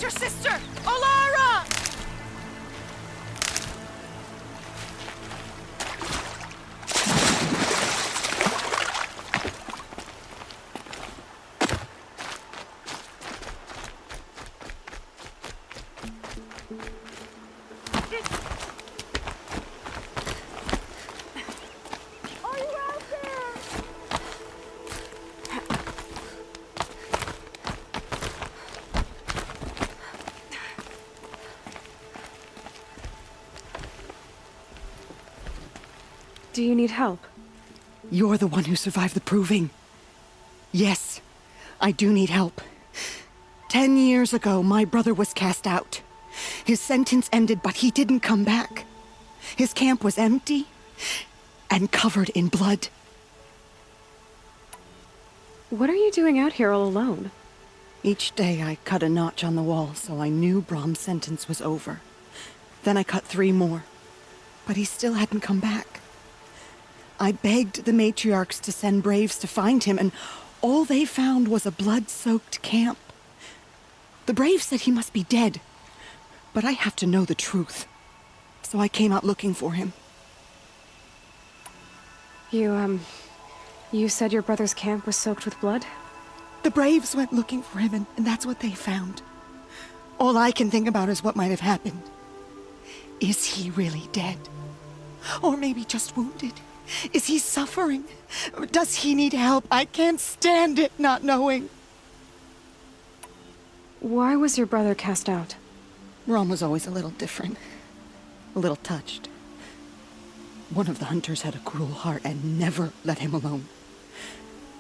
It's your sister! Olara! Are you out there? Do you need help? You're the one who survived the proving. Yes, I do need help. 10 years ago, my brother was cast out. His sentence ended, but he didn't come back. His camp was empty and covered in blood. What are you doing out here all alone? Each day I cut a notch on the wall so I knew Brom's sentence was over. Then I cut 3 more, but he still hadn't come back. I begged the matriarchs to send braves to find him, and all they found was a blood-soaked camp. The braves said he must be dead, but I have to know the truth. So I came out looking for him. You said your brother's camp was soaked with blood? The braves went looking for him, and that's what they found. All I can think about is what might have happened. Is he really dead? Or maybe just wounded? Is he suffering? Does he need help? I can't stand it not knowing. Why was your brother cast out? Brom was always a little different. A little touched. One of the hunters had a cruel heart and never let him alone.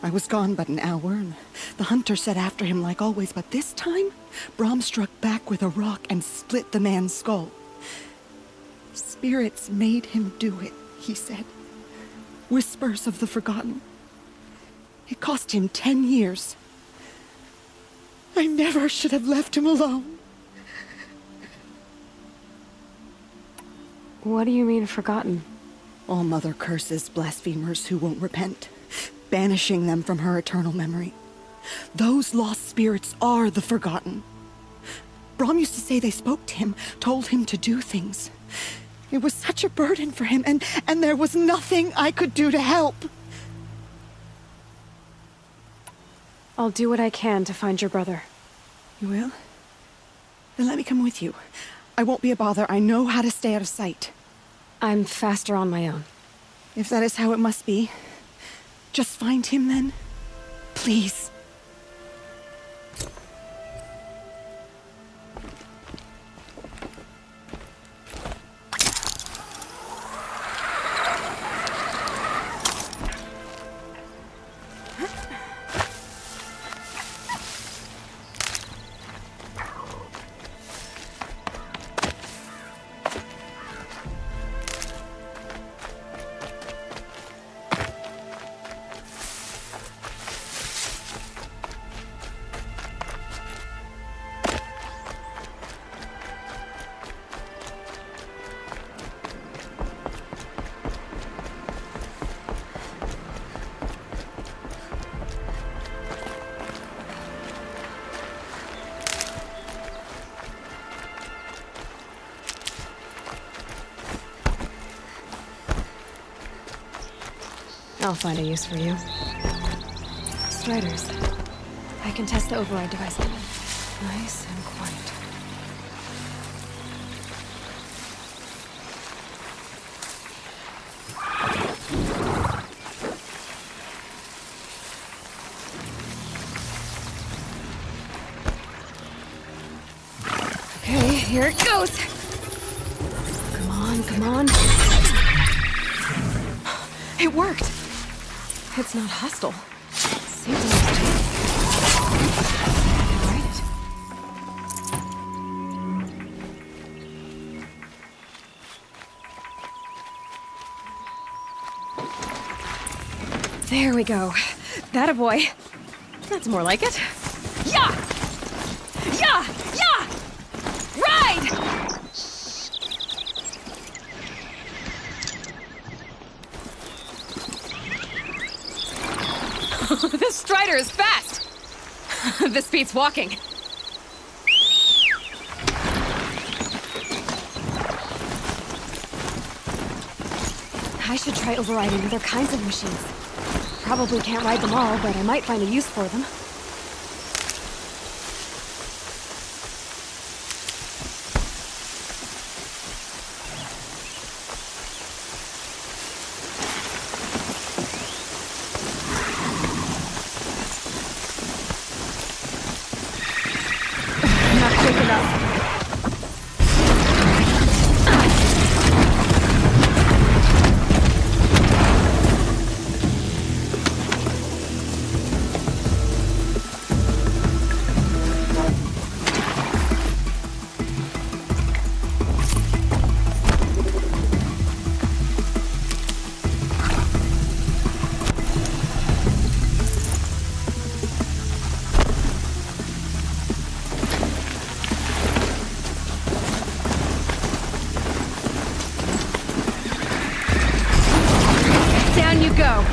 I was gone but an hour, and the hunter set after him like always, but this time, Brom struck back with a rock and split the man's skull. Spirits made him do it, he said. Whispers of the forgotten. It cost him 10 years. I never should have left him alone. What do you mean, forgotten? All Mother curses blasphemers who won't repent, banishing them from her eternal memory. Those lost spirits are the forgotten. Brom used to say they spoke to him, told him to do things. It was such a burden for him, and there was nothing I could do to help. I'll do what I can to find your brother. You will? Then let me come with you. I won't be a bother. I know how to stay out of sight. I'm faster on my own. If that is how it must be, just find him then. Please. I'll find a use for you. Striders. I can test the override device. Nice and quiet. Okay, here it goes! Come on, come on. It worked! It's not hostile. Seems almost right. There we go. That a boy. That's more like it. Yeah! Yeah! Yeah! Ride! This Strider is fast! This beats walking. I should try overriding other kinds of machines. Probably can't ride them all, but I might find a use for them. Not quick enough. Down you go.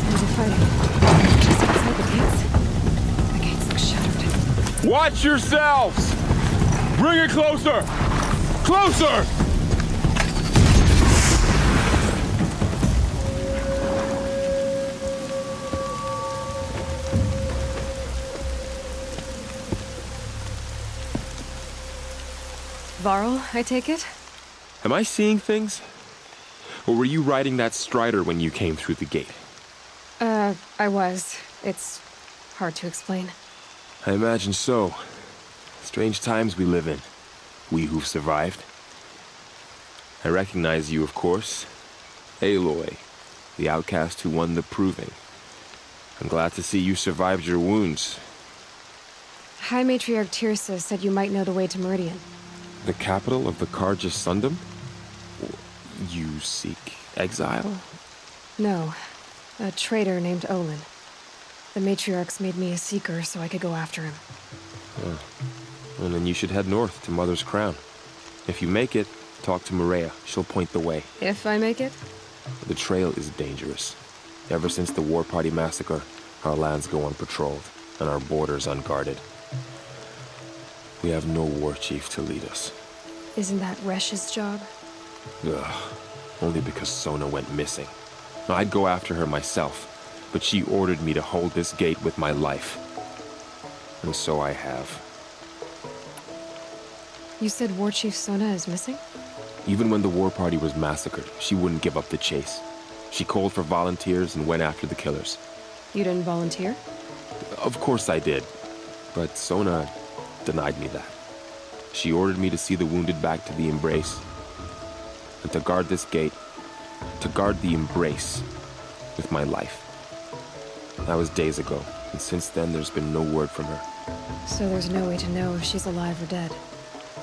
Sounds of fighting. Just outside the gates. The gates look shuttered. Watch yourselves! Bring it closer! Closer! Varl, I take it? Am I seeing things? Or were you riding that Strider when you came through the gate? I was. It's hard to explain. I imagine so. Strange times we live in. We who've survived. I recognize you, of course. Aloy, the outcast who won the Proving. I'm glad to see you survived your wounds. High Matriarch Tirsa said you might know the way to Meridian. The capital of the Carja Sundom? You seek exile? No. A traitor named Olin. The Matriarchs made me a seeker so I could go after him. Well, then you should head north to Mother's Crown. If you make it, talk to Maria. She'll point the way. If I make it? The trail is dangerous. Ever since the War Party massacre, our lands go unpatrolled, and our borders unguarded. We have no war chief to lead us. Isn't that Resh's job? Ugh. Only because Sona went missing. I'd go after her myself, but she ordered me to hold this gate with my life. And so I have. You said War Chief Sona is missing? Even when the War Party was massacred, she wouldn't give up the chase. She called for volunteers and went after the killers. You didn't volunteer? Of course I did, but Sona denied me that. She ordered me to see the wounded back to the Embrace, and to guard this gate, to guard the Embrace with my life. That was days ago, and since then there's been no word from her. So there's no way to know if she's alive or dead.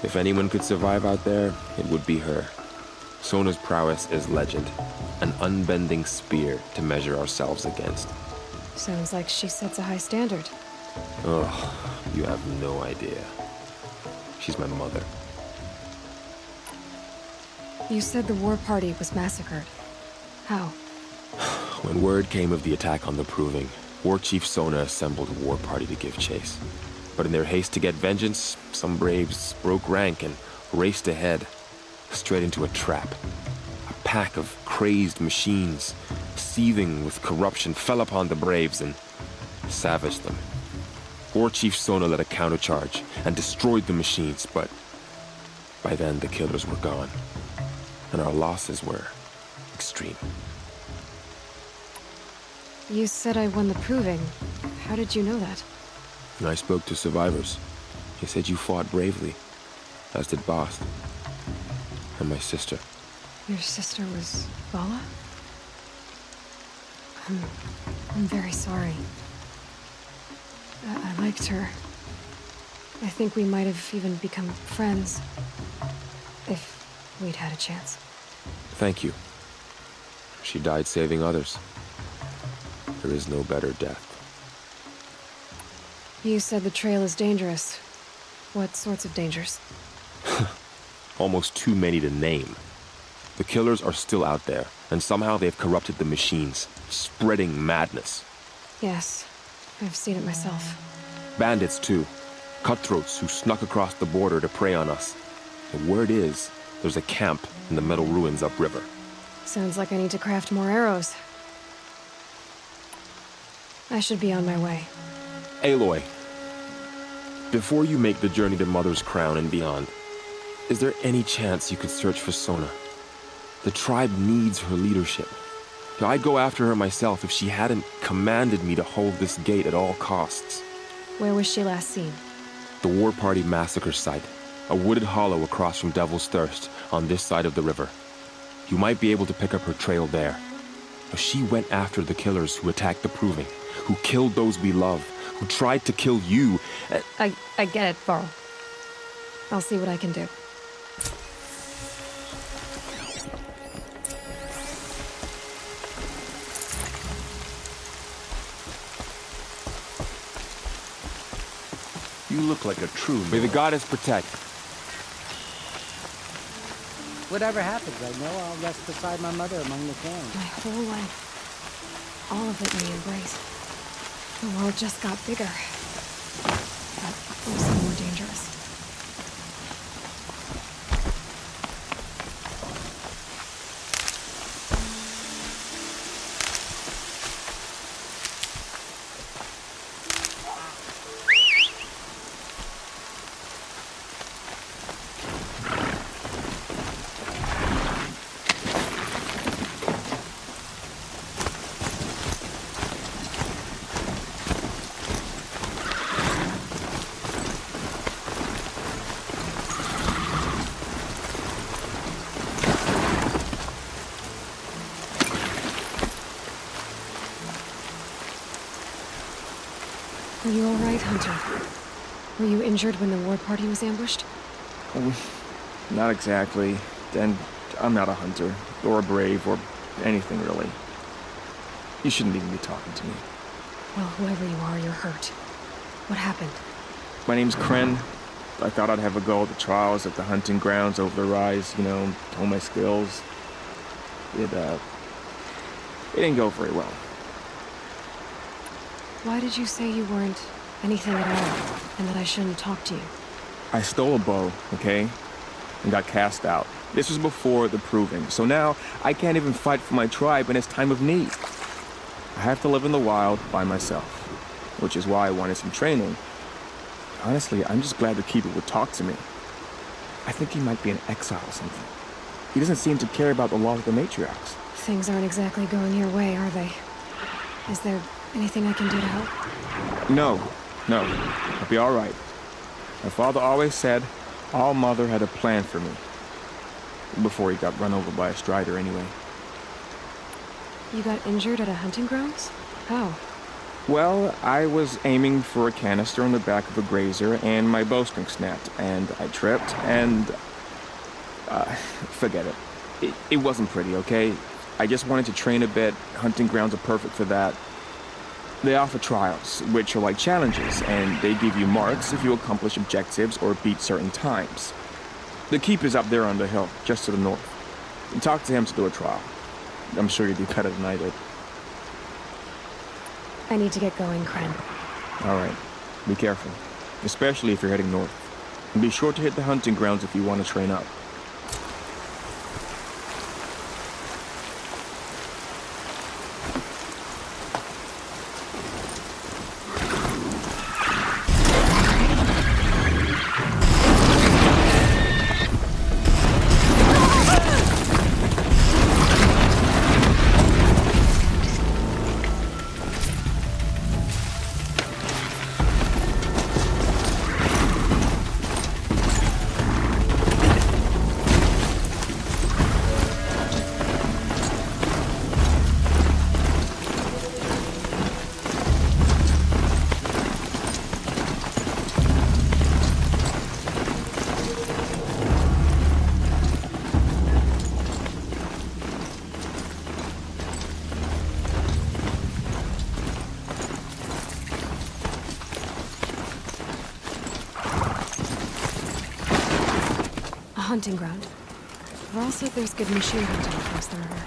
If anyone could survive out there, it would be her. Sona's prowess is legend, an unbending spear to measure ourselves against. Sounds like she sets a high standard. Oh, you have no idea. She's my mother. You said the War Party was massacred. How? When word came of the attack on the Proving, War Chief Sona assembled a war party to give chase. But in their haste to get vengeance, some braves broke rank and raced ahead, straight into a trap. A pack of crazed machines, seething with corruption, fell upon the braves and savaged them. War Chief Sona led a countercharge and destroyed the machines, but by then the killers were gone, and our losses were extreme. You said I won the Proving. How did you know that? I spoke to survivors. They said you fought bravely, as did Bast. And my sister. Your sister was Vala? I'm very sorry. I liked her. I think we might have even become friends. If we'd had a chance. Thank you. She died saving others. There is no better death. You said the trail is dangerous. What sorts of dangers? Almost too many to name. The killers are still out there, and somehow they've corrupted the machines, spreading madness. Yes, I've seen it myself. Bandits, too. Cutthroats who snuck across the border to prey on us. The word is, there's a camp in the metal ruins upriver. Sounds like I need to craft more arrows. I should be on my way. Aloy, before you make the journey to Mother's Crown and beyond, is there any chance you could search for Sona? The tribe needs her leadership. I'd go after her myself if she hadn't commanded me to hold this gate at all costs. Where was she last seen? The War Party massacre site, a wooded hollow across from Devil's Thirst on this side of the river. You might be able to pick up her trail there. She went after the killers who attacked the Proving, who killed those we love, who tried to kill you. I get it, Varl. I'll see what I can do. You look like a true May the lord. goddess protect. Whatever happens, I know I'll rest beside my mother among the thorns. My whole life. All of it in the embrace. The world just got bigger. But also more dangerous. Are you all right, Hunter? Were you injured when the war party was ambushed? Not exactly. And I'm not a hunter, or a brave, or anything really. You shouldn't even be talking to me. Well, whoever you are, you're hurt. What happened? My name's Kren. I thought I'd have a go at the trials at the hunting grounds over the rise, hone my skills. It didn't go very well. Why did you say you weren't anything at all, and that I shouldn't talk to you? I stole a bow, okay? And got cast out. This was before the Proving, so now I can't even fight for my tribe in its time of need. I have to live in the wild by myself, which is why I wanted some training. Honestly, I'm just glad the Keeper would talk to me. I think he might be in exile or something. He doesn't seem to care about the laws of the matriarchs. Things aren't exactly going your way, are they? Is there anything I can do to help? No. I'll be all right. My father always said All Mother had a plan for me. Before he got run over by a strider, anyway. You got injured at a hunting grounds? How? Well, I was aiming for a canister on the back of a grazer, and my bowstring snapped, and I tripped, and... forget it. It wasn't pretty, okay? I just wanted to train a bit. Hunting grounds are perfect for that. They offer trials, which are like challenges, and they give you marks if you accomplish objectives or beat certain times. The Keeper's up there on the hill, just to the north. You talk to him to do a trial. I'm sure you do better than I did. I need to get going, Kren. All right. Be careful, especially if you're heading north. And be sure to hit the hunting grounds if you want to train up. hunting ground. Varl said there's good machine hunting across the river.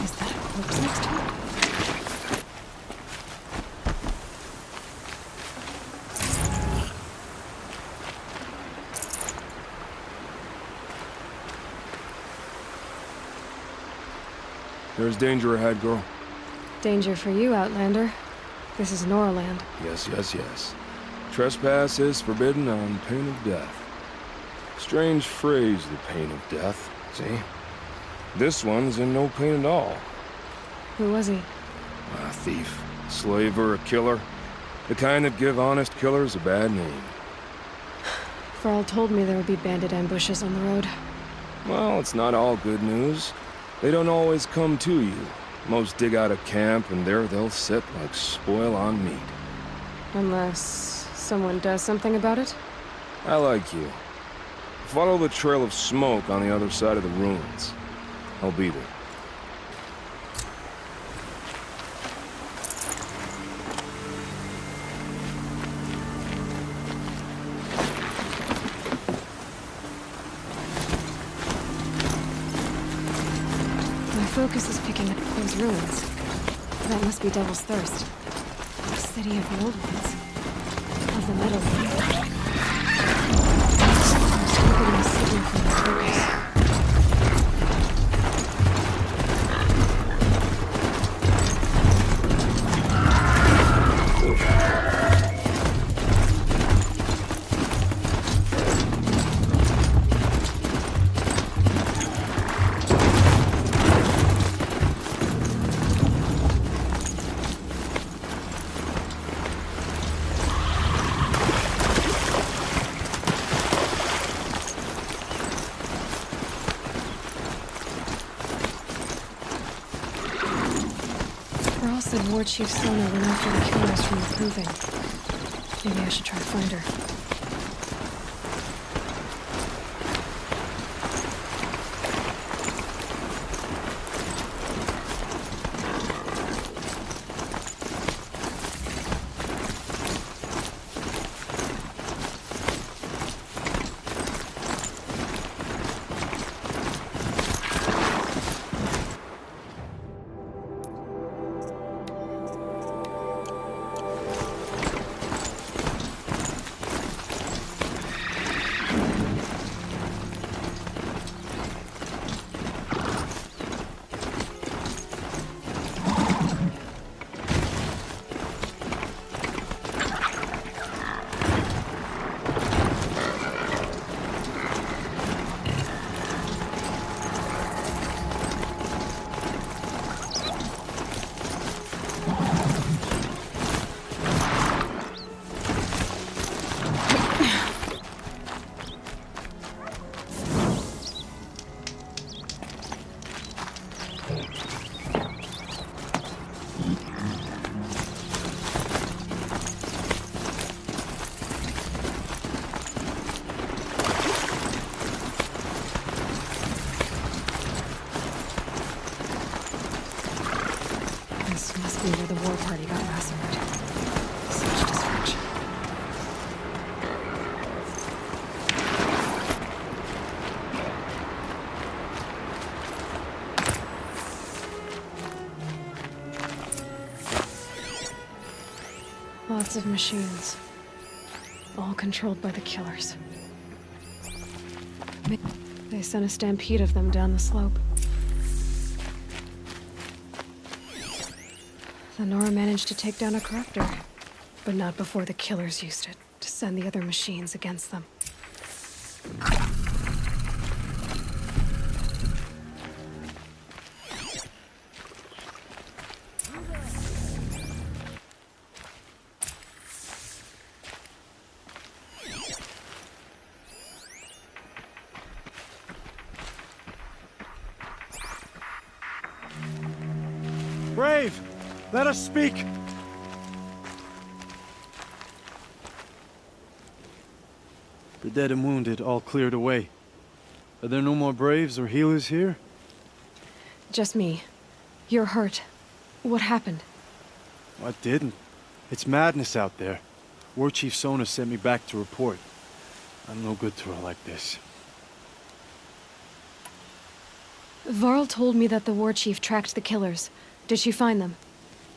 Is that a corpse next to it? There's danger ahead, girl. Danger for you, Outlander. This is Norland. Yes, yes, yes. Trespass is forbidden on pain of death. Strange phrase, the pain of death, see? This one's in no pain at all. Who was he? A thief, slaver, a killer. The kind that give honest killers a bad name. Varl told me there would be bandit ambushes on the road. Well, it's not all good news. They don't always come to you. Most dig out a camp, and there they'll sit like spoil on meat. Unless someone does something about it? I like you. Follow the trail of smoke on the other side of the ruins. I'll be there. My focus is picking up those ruins. That must be Devil's Thirst. The city of the old ones. Of the metal ones. I'm still getting a signal from my focus. Varl said War Chief Sona went after the killers from the Proving. Maybe I should try to find her. This must be where the war party got massacred. Such destruction. Lots of machines. All controlled by the killers. They sent a stampede of them down the slope. The Nora managed to take down a corruptor, but not before the killers used it to send the other machines against them. Brave! Let us speak! The dead and wounded all cleared away. Are there no more braves or healers here? Just me. You're hurt. What happened? I didn't. It's madness out there. War Chief Sona sent me back to report. I'm no good to her like this. Varl told me that the war chief tracked the killers. Did she find them?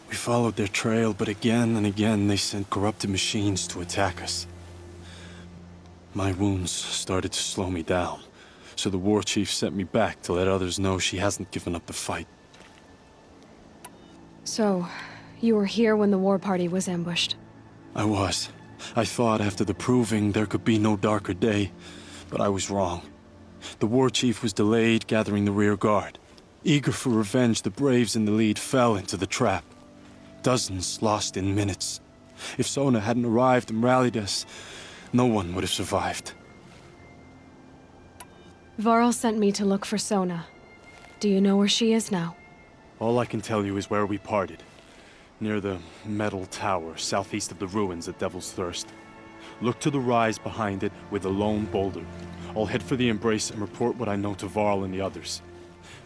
We followed their trail, but again and again they sent corrupted machines to attack us. My wounds started to slow me down, so the war chief sent me back to let others know she hasn't given up the fight. So, you were here when the war party was ambushed? I was. I thought after the proving there could be no darker day, but I was wrong. The war chief was delayed gathering the rear guard. Eager for revenge, the braves in the lead fell into the trap. Dozens lost in minutes. If Sona hadn't arrived and rallied us, no one would have survived. Varl sent me to look for Sona. Do you know where she is now? All I can tell you is where we parted. Near the metal tower, southeast of the ruins at Devil's Thirst. Look to the rise behind it with a lone boulder. I'll head for the embrace and report what I know to Varl and the others.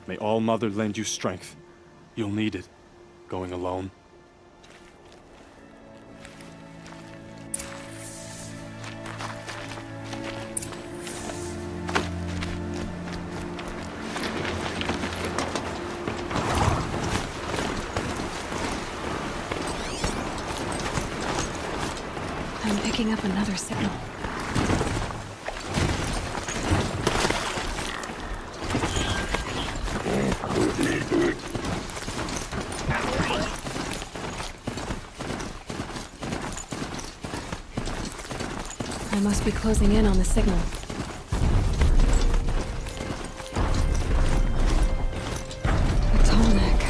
May All Mother lend you strength. You'll need it, going alone. I'm picking up another signal. I must be closing in on the signal. The tall neck.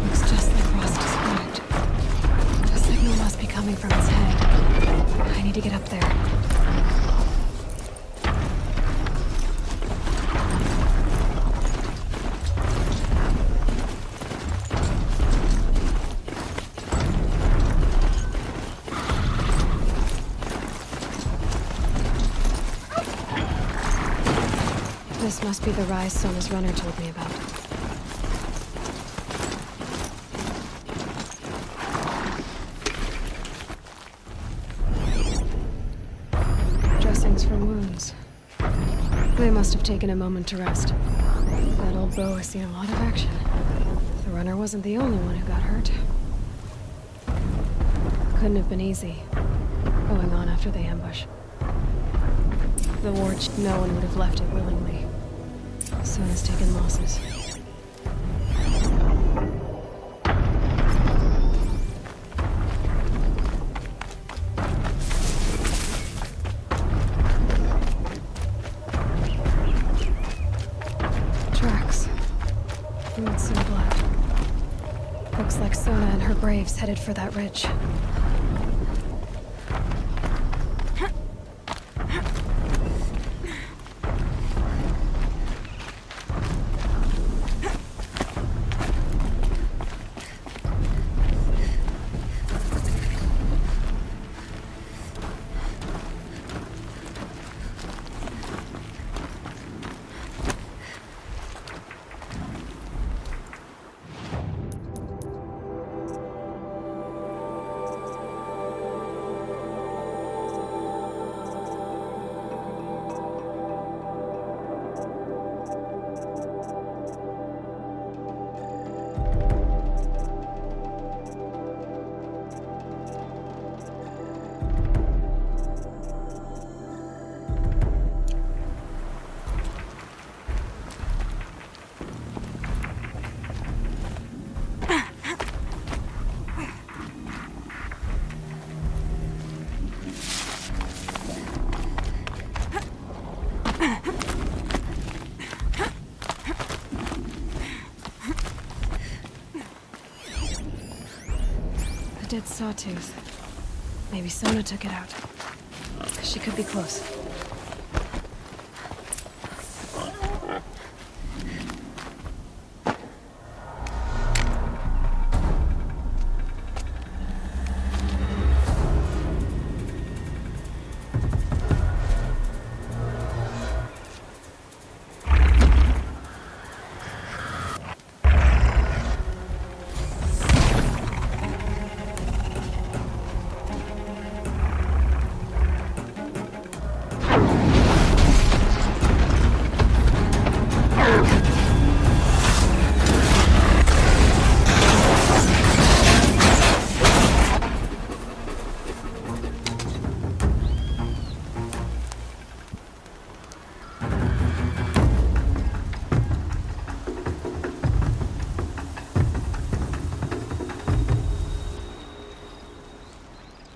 Looks just like Ross described. The signal must be coming from its head. I need to get up there. This must be the rise Sona's runner told me about. Dressings for wounds. They must have taken a moment to rest. That old bow has seen a lot of action. The runner wasn't the only one who got hurt. Couldn't have been easy, going on after the ambush. The war chief, no one would have left it willingly. Sona's taken losses. Tracks. Roots and blood. Looks like Sona and her braves headed for that ridge. A dead sawtooth. Maybe Sona took it out. She could be close.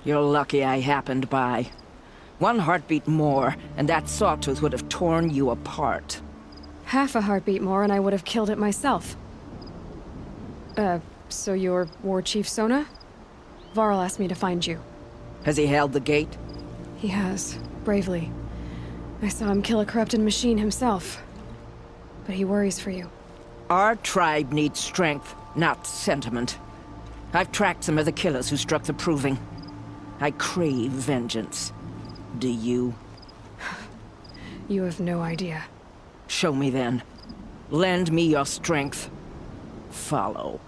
You're lucky I happened by. One heartbeat more, and that sawtooth would have torn you apart. Half a heartbeat more and I would have killed it myself. So you're War Chief Sona? Varl asked me to find you. Has he held the gate? He has, bravely. I saw him kill a corrupted machine himself. But he worries for you. Our tribe needs strength, not sentiment. I've tracked some of the killers who struck the Proving. I crave vengeance. Do you? You have no idea. Show me then. Lend me your strength. Follow.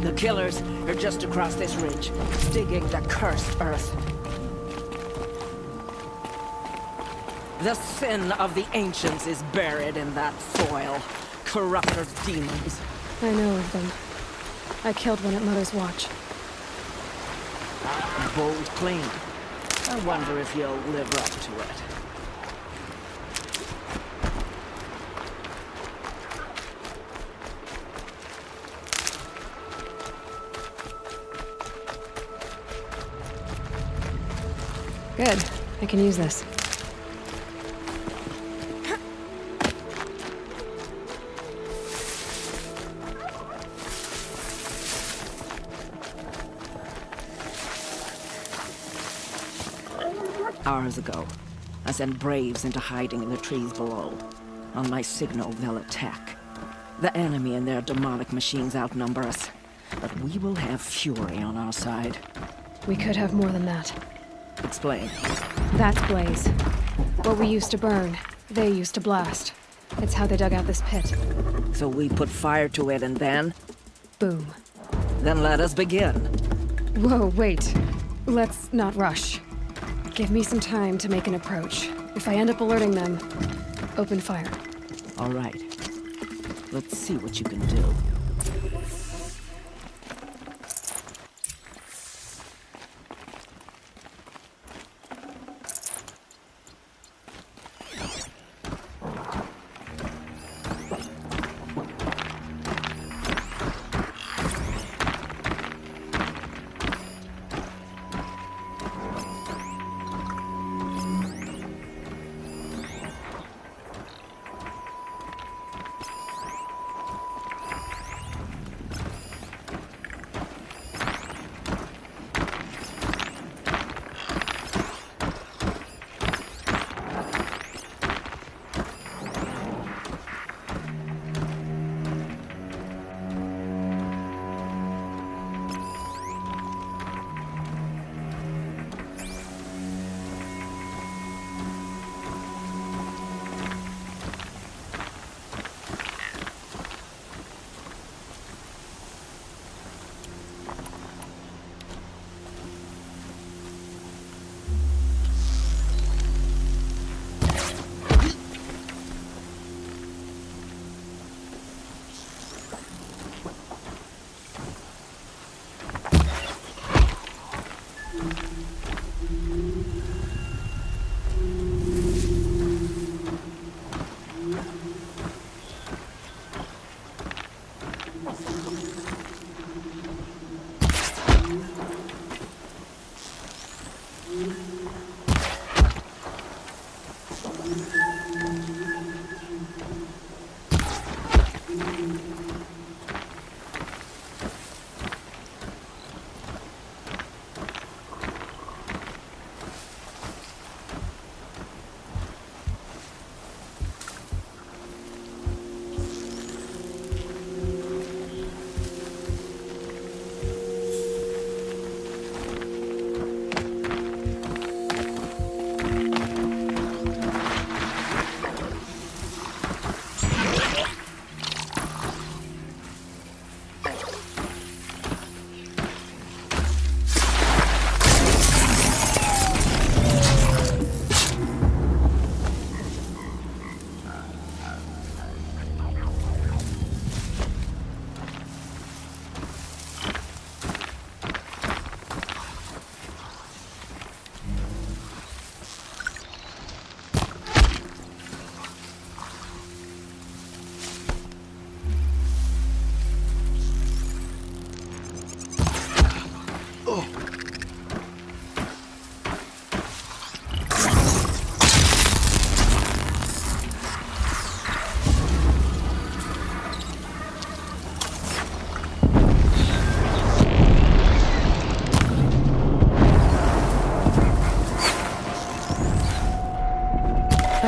The killers are just across this ridge, digging the cursed earth. The sin of the ancients is buried in that soil. Corrupter demons. I know of them. I killed one at Mother's Watch. Bold claim. I wonder if you'll live up to it. Good. I can use this. Hours ago, I sent Braves into hiding in the trees below. On my signal, they'll attack. The enemy and their demonic machines outnumber us, but we will have fury on our side. We could have more than that. Explain. That's Blaze. What we used to burn, they used to blast. It's how they dug out this pit. So we put fire to it and then? Boom. Then let us begin. Whoa, wait. Let's not rush. Give me some time to make an approach. If I end up alerting them, open fire. All right. Let's see what you can do.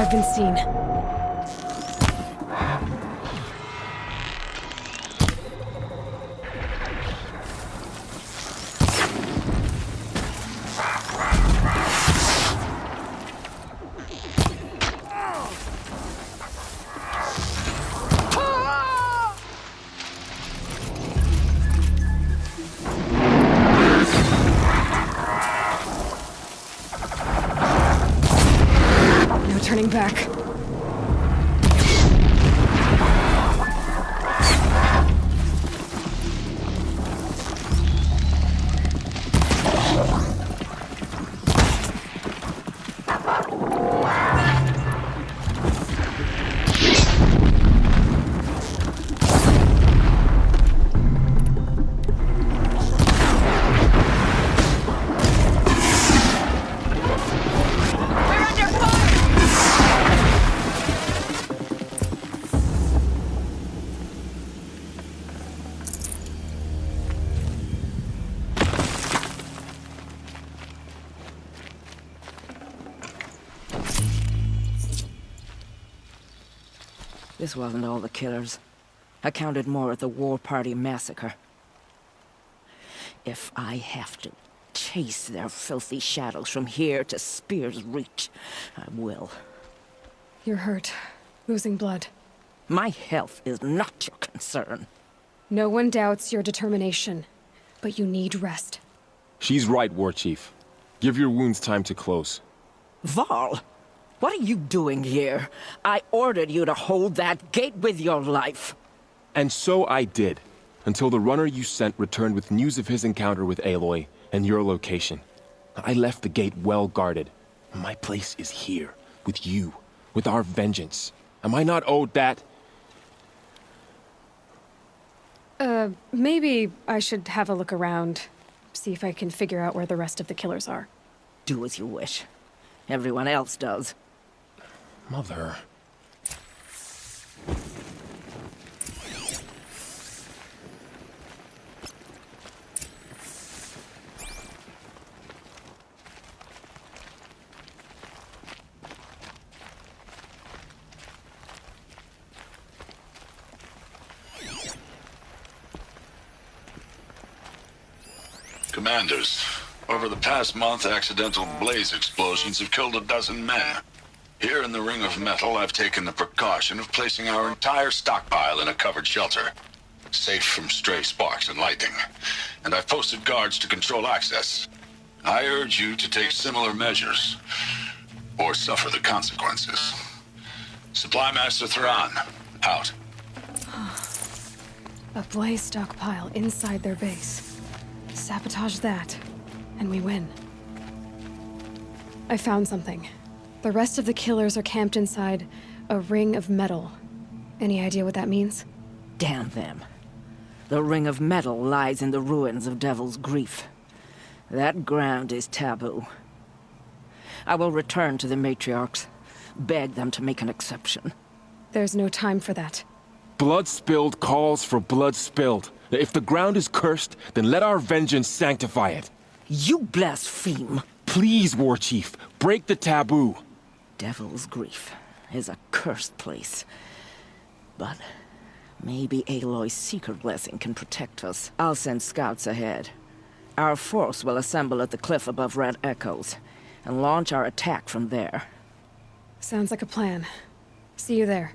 I've been seen. No turning back. We're under fire! This wasn't all the killers. I counted more at the War Party massacre. If I have to chase their filthy shadows from here to Spear's Reach, I will. You're hurt. Losing blood. My health is not your concern. No one doubts your determination, but you need rest. She's right, War Chief. Give your wounds time to close. Varl, what are you doing here? I ordered you to hold that gate with your life. And so I did, until the runner you sent returned with news of his encounter with Aloy and your location. I left the gate well guarded. My place is here, with you, with our vengeance. Am I not owed that? Maybe I should have a look around. See if I can figure out where the rest of the killers are. Do as you wish. Everyone else does. Mother. Commanders, over the past month, accidental blaze explosions have killed 12 men. Here in the Ring of Metal, I've taken the precaution of placing our entire stockpile in a covered shelter, safe from stray sparks and lightning, and I've posted guards to control access. I urge you to take similar measures, or suffer the consequences. Supply Master Thrawn, out. A blaze stockpile inside their base. Sabotage that, and we win. I found something. The rest of the killers are camped inside a ring of metal. Any idea what that means? Damn them. The Ring of Metal lies in the ruins of Devil's Grief. That ground is taboo. I will return to the matriarchs, beg them to make an exception. There's no time for that. Blood spilled calls for blood spilled. If the ground is cursed, then let our vengeance sanctify it. You blaspheme! Please, War Chief, break the taboo. Devil's Grief is a cursed place. But maybe Aloy's secret blessing can protect us. I'll send scouts ahead. Our force will assemble at the cliff above Red Echoes, and launch our attack from there. Sounds like a plan. See you there.